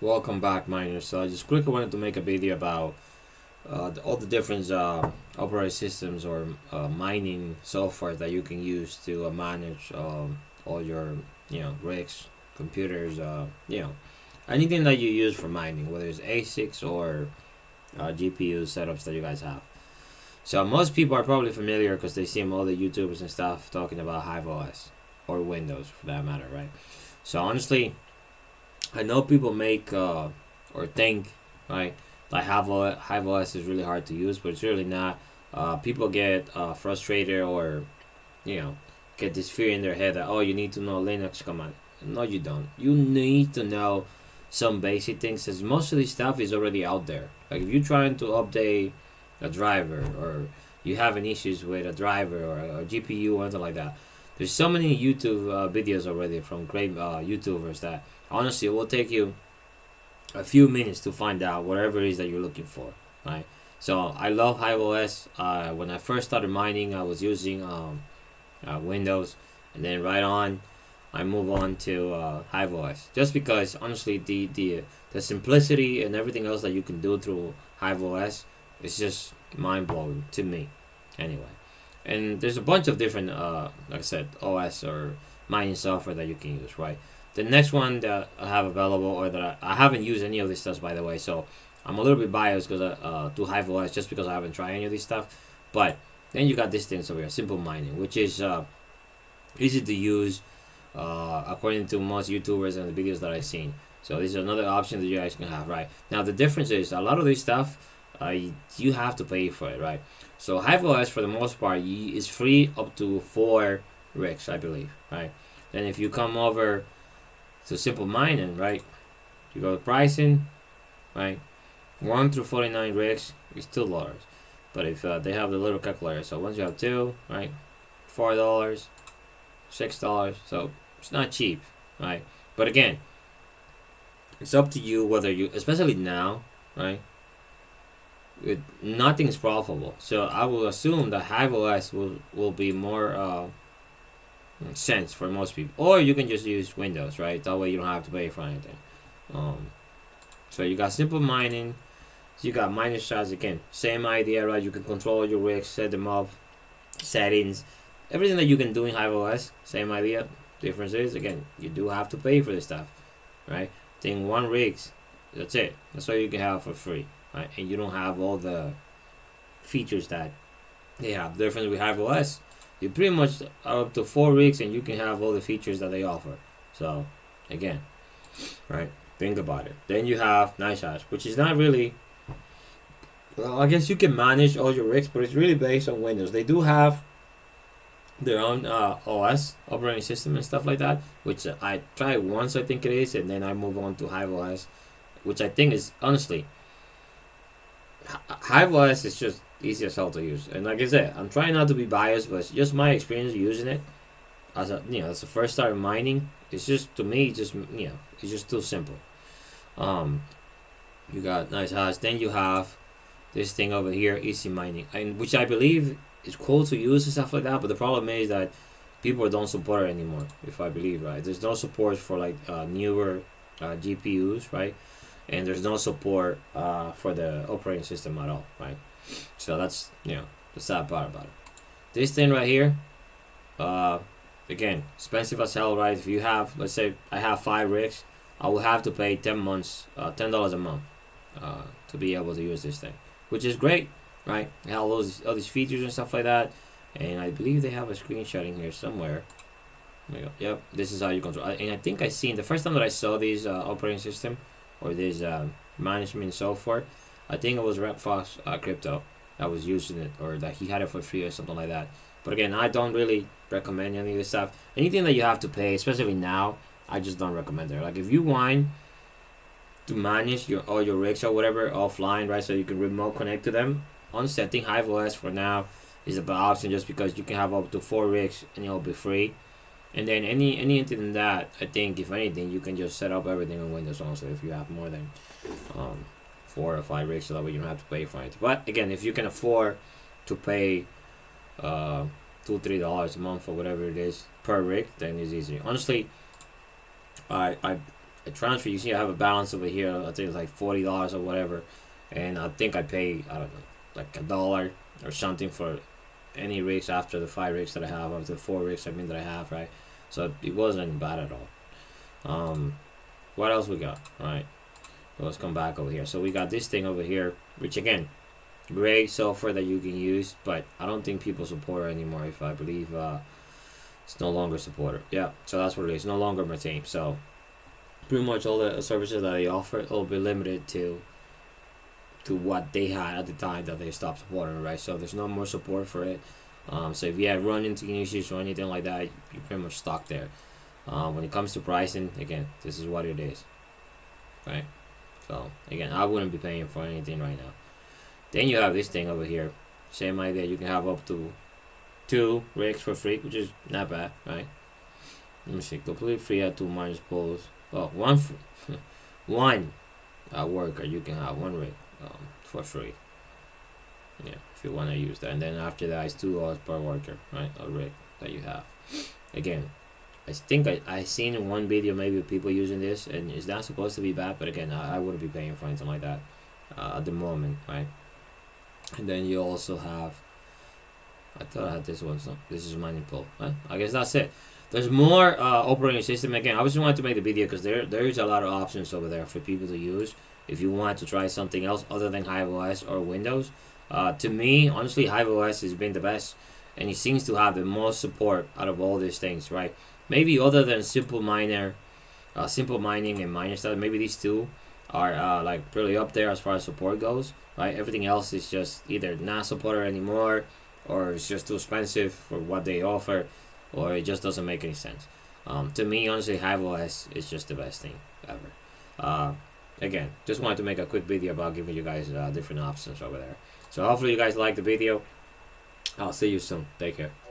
Welcome back, miners. So I just quickly wanted to make a video about all the different operating systems or mining software that you can use to manage all your rigs, computers, anything that you use for mining, whether it's ASICs or GPU setups that you guys have. So most people are probably familiar because they see all the YouTubers and stuff talking about HIVEOS or Windows for that matter, right? So honestly, I know people make or think right like HiveOS is really hard to use, but it's really not. People get frustrated or you know get this fear in their head that, oh, you need to know Linux command. No, you don't. You need to know some basic things, as most of this stuff is already out there. Like if you're trying to update a driver or you having issues with a driver or a GPU or anything like that, there's so many YouTube videos already from great YouTubers that honestly it will take you a few minutes to find out whatever it is that you're looking for, right? So I love HiveOS. When I first started mining, I was using Windows, and then right on, I move on to HiveOS just because honestly the simplicity and everything else that you can do through HiveOS is just mind blowing to me, anyway. And there's a bunch of different, like I said, OS or mining software that you can use, right? The next one that I have available, or that I haven't used any of this stuff, by the way, so I'm a little bit biased because to HiveOS just because I haven't tried any of this stuff. But then you got this thing over here, Simple Mining, which is easy to use according to most YouTubers and the videos that I've seen. So this is another option that you guys can have, right? Now the difference is a lot of this stuff you have to pay for it, right? So HiveOS for the most part is free up to 4 rigs, I believe, right? Then if you come over to Simple Mining, right, you go to pricing, right, 1 through 49 rigs is $2. But if they have the little calculator, so once you have 2, right, $4, $6, so it's not cheap, right? But again, it's up to you whether you, especially now, right, nothing is profitable. So I will assume that HiveOS will be more sense for most people, or you can just use Windows, right? That way you don't have to pay for anything. So you got Simple Mining, so you got mining shots. Again, same idea, right? You can control your rigs, set them up, settings, everything that you can do in HiveOS. Same idea. Difference is, again, you do have to pay for this stuff, right? Thing 1 rigs, that's it. That's all you can have for free, right? And you don't have all the features that they have. Different with HiveOS, you pretty much are up to 4 rigs and you can have all the features that they offer. So again, right, think about it. Then you have NiceHash, which is not really, well, I guess you can manage all your rigs, but it's really based on Windows. They do have their own OS, operating system and stuff like that, which I tried once, I think it is, and then I move on to HiveOS, which I think is, honestly, HiveOS is just easy as hell to use. And like I said, I'm trying not to be biased, but it's just my experience using it as a first starter mining. It's just, to me, it's just too simple. You got NiceHash, then you have this thing over here, Easy Mining, and which I believe is cool to use and stuff like that. But the problem is that people don't support it anymore. If I believe right, there's no support for like newer GPUs, right? And there's no support for the operating system at all, right? So that's the sad part about it. This thing right here, again, expensive as hell, right? If you have, let's say I have 5 rigs, I will have to pay $10 a month to be able to use this thing, which is great, right? It has all these features and stuff like that, and I believe they have a screenshot in here somewhere. There you go. Yep, this is how you control. And I think I seen the first time that I saw this operating system or this management software, I think it was Red Fox Crypto that was using it, or that he had it for free or something like that. But again, I don't really recommend any of this stuff. Anything that you have to pay, especially now, I just don't recommend it. Like if you want to manage all your rigs or whatever offline, right, so you can remote connect to them, honestly, I think HiveOS for now is a better option, just because you can have up to 4 rigs and it'll be free. And then anything than that, I think if anything, you can just set up everything on Windows. Honestly, if you have more than 4 or 5 rigs, so that way you don't have to pay for it. But again, if you can afford to pay $2-3 a month or whatever it is per rig, then it's easy. Honestly, I I transfer. You see, I have a balance over here. I think it's like $40 or whatever, and I think I pay, I don't know, like $1 or something for any rigs after the 5 rigs that I have, after the 4 rigs that I have, right? So it wasn't bad at all. What else we got? All right, let's come back over here. So we got this thing over here, which again, great software that you can use, but I don't think people support it anymore. If I believe it's no longer supported. Yeah, so that's what it is. No longer maintained. So pretty much all the services that they offer will be limited to what they had at the time that they stopped supporting, right? So there's no more support for it. So if you have run into issues or anything like that, you're pretty much stuck there. When it comes to pricing, again, this is what it is, right? So again, I wouldn't be paying for anything right now. Then you have this thing over here. Same idea. You can have up to 2 rigs for free, which is not bad, right? Let me see. Completely free at 2 minus poles. Oh, one worker. You can have 1 rig for free. Yeah, if you want to use that. And then after that, it's $2 per worker, right? A rig that you have. Again, I think I seen in one video maybe people using this, and it's not supposed to be bad, but again, I wouldn't be paying for anything like that at the moment, right? And then you also have, I thought I had this one, so this is mining pool. I guess that's it. There's more operating system. Again, I just wanted to make the video because there is a lot of options over there for people to use if you want to try something else other than HIVEOS or Windows. To me, honestly, HIVEOS has been the best, and it seems to have the most support out of all these things, right? Maybe other than simple mining and miner stuff, maybe these two are like really up there as far as support goes, right? Everything else is just either not supported anymore, or it's just too expensive for what they offer, or it just doesn't make any sense. To me, honestly, HIVEOS is just the best thing ever. Again, just wanted to make a quick video about giving you guys different options over there. So hopefully you guys like the video. I'll see you soon. Take care.